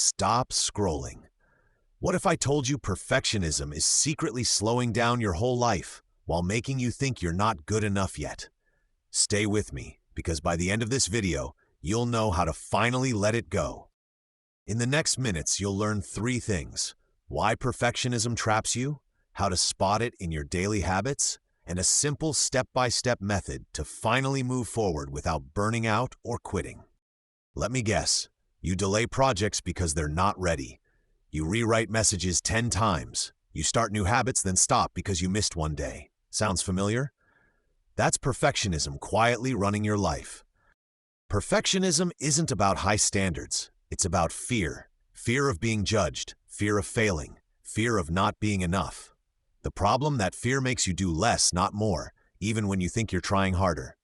Stop scrolling. What if I told you perfectionism is secretly slowing down your whole life while making you think you're not good enough yet? Stay with me, because by the end of this video, you'll know how to finally let it go. In the next minutes, you'll learn 3 things: why perfectionism traps you, how to spot it in your daily habits, and a simple step-by-step method to finally move forward without burning out or quitting. Let me guess, you delay projects because they're not ready. You rewrite messages 10 times. You start new habits, then stop because you missed one day. Sounds familiar? That's perfectionism quietly running your life. Perfectionism isn't about high standards. It's about fear. Fear of being judged, fear of failing, fear of not being enough. The problem, that fear makes you do less, not more, even when you think you're trying harder.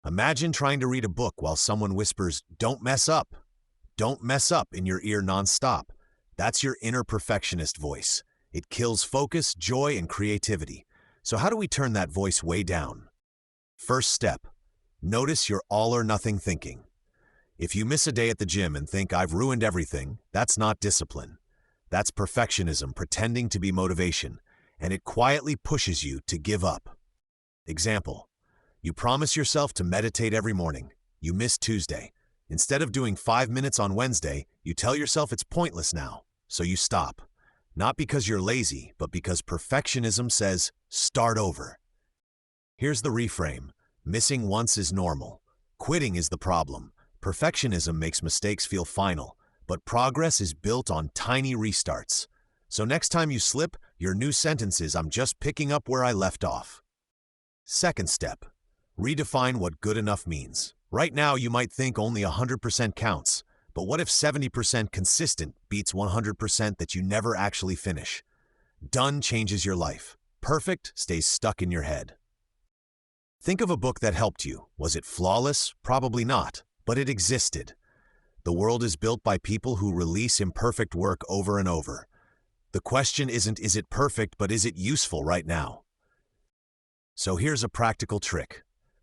Imagine trying to read a book while someone whispers, "Don't mess up." "Don't mess up" in your ear nonstop. That's your inner perfectionist voice. It kills focus, joy, and creativity. So how do we turn that voice way down? First step, notice your all-or-nothing thinking. If you miss a day at the gym and think, "I've ruined everything," that's not discipline. That's perfectionism pretending to be motivation, and it quietly pushes you to give up. Example, you promise yourself to meditate every morning. You miss Tuesday. Instead of doing 5 minutes on Wednesday, you tell yourself it's pointless now, so you stop. Not because you're lazy, but because perfectionism says, start over. Here's the reframe. Missing once is normal. Quitting is the problem. Perfectionism makes mistakes feel final, but progress is built on tiny restarts. So next time you slip, your new sentence is, "I'm just picking up where I left off." Second step, redefine what good enough means. Right now, you might think only 100% counts, but what if 70% consistent beats 100% that you never actually finish? Done changes your life. Perfect stays stuck in your head. Think of a book that helped you. Was it flawless? Probably not, but it existed. The world is built by people who release imperfect work over and over. The question isn't, is it perfect, but is it useful right now? So here's a practical trick.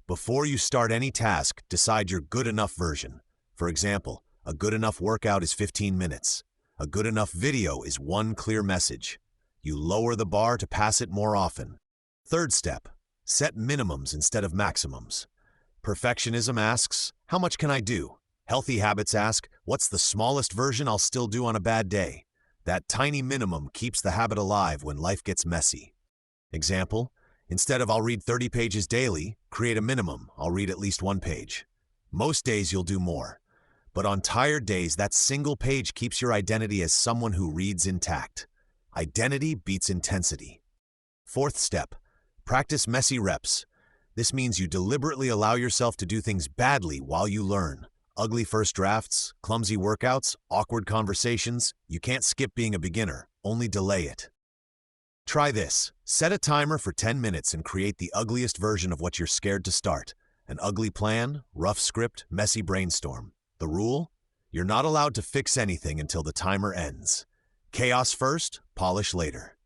Before you start any task, decide your good enough version. For example, a good enough workout is 15 minutes. A good enough video is 1 clear message. You lower the bar to pass it more often. Third step, set minimums instead of maximums. Perfectionism asks, "How much can I do?" Healthy habits ask, "What's the smallest version I'll still do on a bad day?" That tiny minimum keeps the habit alive when life gets messy. Example, instead of "I'll read 30 pages daily," create a minimum, "I'll read at least 1 page." Most days you'll do more. But on tired days, that single page keeps your identity as someone who reads intact. Identity beats intensity. Fourth step, practice messy reps. This means you deliberately allow yourself to do things badly while you learn. Ugly first drafts, clumsy workouts, awkward conversations. You can't skip being a beginner, only delay it. Try this. Set a timer for 10 minutes and create the ugliest version of what you're scared to start. An ugly plan, rough script, messy brainstorm. The rule? You're not allowed to fix anything until the timer ends. Chaos first, polish later.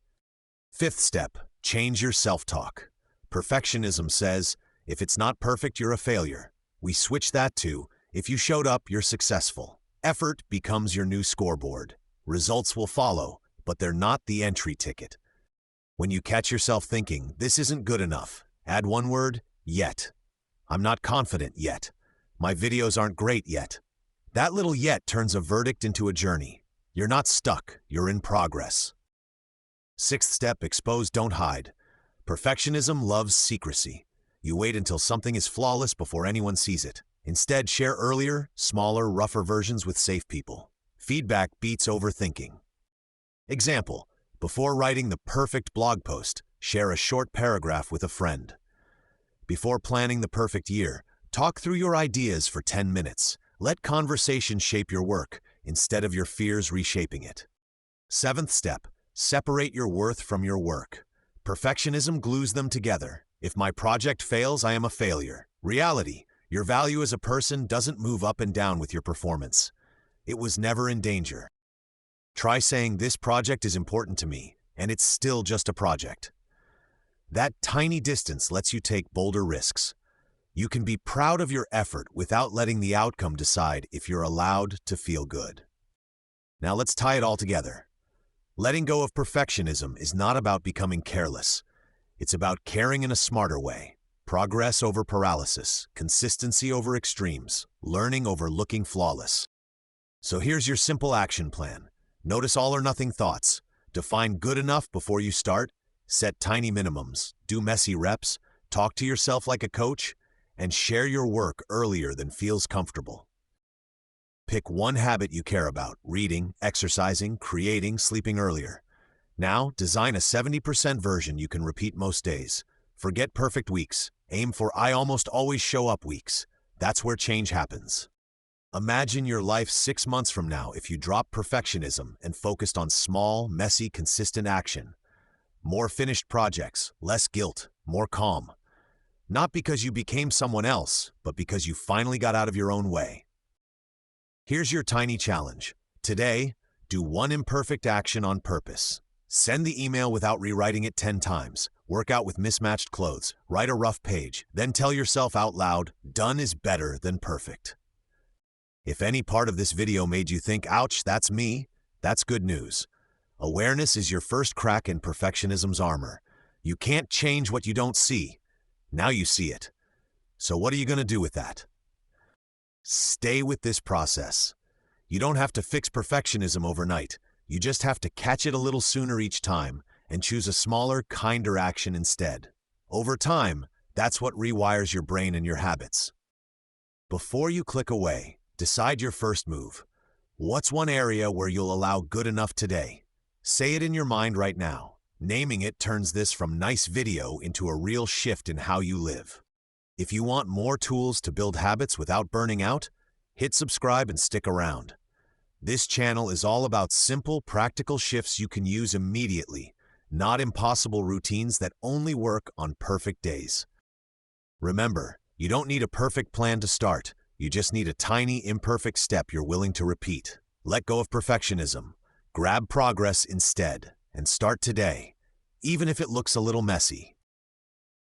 Fifth step, change your self-talk. Perfectionism says, "If it's not perfect, you're a failure." We switch that to, "If you showed up, you're successful." Effort becomes your new scoreboard. Results will follow, but they're not the entry ticket. When you catch yourself thinking, "This isn't good enough," add one word, "yet." "I'm not confident yet." "My videos aren't great yet." That little "yet" turns a verdict into a journey. You're not stuck, you're in progress. Sixth step, expose, don't hide. Perfectionism loves secrecy. You wait until something is flawless before anyone sees it. Instead, share earlier, smaller, rougher versions with safe people. Feedback beats overthinking. Example, before writing the perfect blog post, share a short paragraph with a friend. Before planning the perfect year, talk through your ideas for 10 minutes. Let conversation shape your work, instead of your fears reshaping it. Seventh step, separate your worth from your work. Perfectionism glues them together. If my project fails, I am a failure. Reality, your value as a person doesn't move up and down with your performance. It was never in danger. Try saying, "This project is important to me," and it's still just a project. That tiny distance lets you take bolder risks. You can be proud of your effort without letting the outcome decide if you're allowed to feel good. Now let's tie it all together. Letting go of perfectionism is not about becoming careless. It's about caring in a smarter way. Progress over paralysis, consistency over extremes, learning over looking flawless. So here's your simple action plan. Notice all or nothing thoughts. Define good enough before you start. Set tiny minimums. Do messy reps. Talk to yourself like a coach. And share your work earlier than feels comfortable. Pick one habit you care about: reading, exercising, creating, sleeping earlier. Now, design a 70% version you can repeat most days. Forget perfect weeks. Aim for I almost always show up weeks. That's where change happens. Imagine your life 6 months from now if you dropped perfectionism and focused on small, messy, consistent action. More finished projects, less guilt, more calm. Not because you became someone else, but because you finally got out of your own way. Here's your tiny challenge. Today, do one imperfect action on purpose. Send the email without rewriting it 10 times. Work out with mismatched clothes. Write a rough page. Then tell yourself out loud, done is better than perfect. If any part of this video made you think, ouch, that's me, that's good news. Awareness is your first crack in perfectionism's armor. You can't change what you don't see. Now you see it. So what are you going to do with that? Stay with this process. You don't have to fix perfectionism overnight. You just have to catch it a little sooner each time and choose a smaller, kinder action instead. Over time, that's what rewires your brain and your habits. Before you click away, decide your first move. What's one area where you'll allow good enough today? Say it in your mind right now. Naming it turns this from nice video into a real shift in how you live. If you want more tools to build habits without burning out, hit subscribe and stick around. This channel is all about simple, practical shifts you can use immediately, not impossible routines that only work on perfect days. Remember, you don't need a perfect plan to start. You just need a tiny, imperfect step you're willing to repeat. Let go of perfectionism. Grab progress instead, and start today, even if it looks a little messy.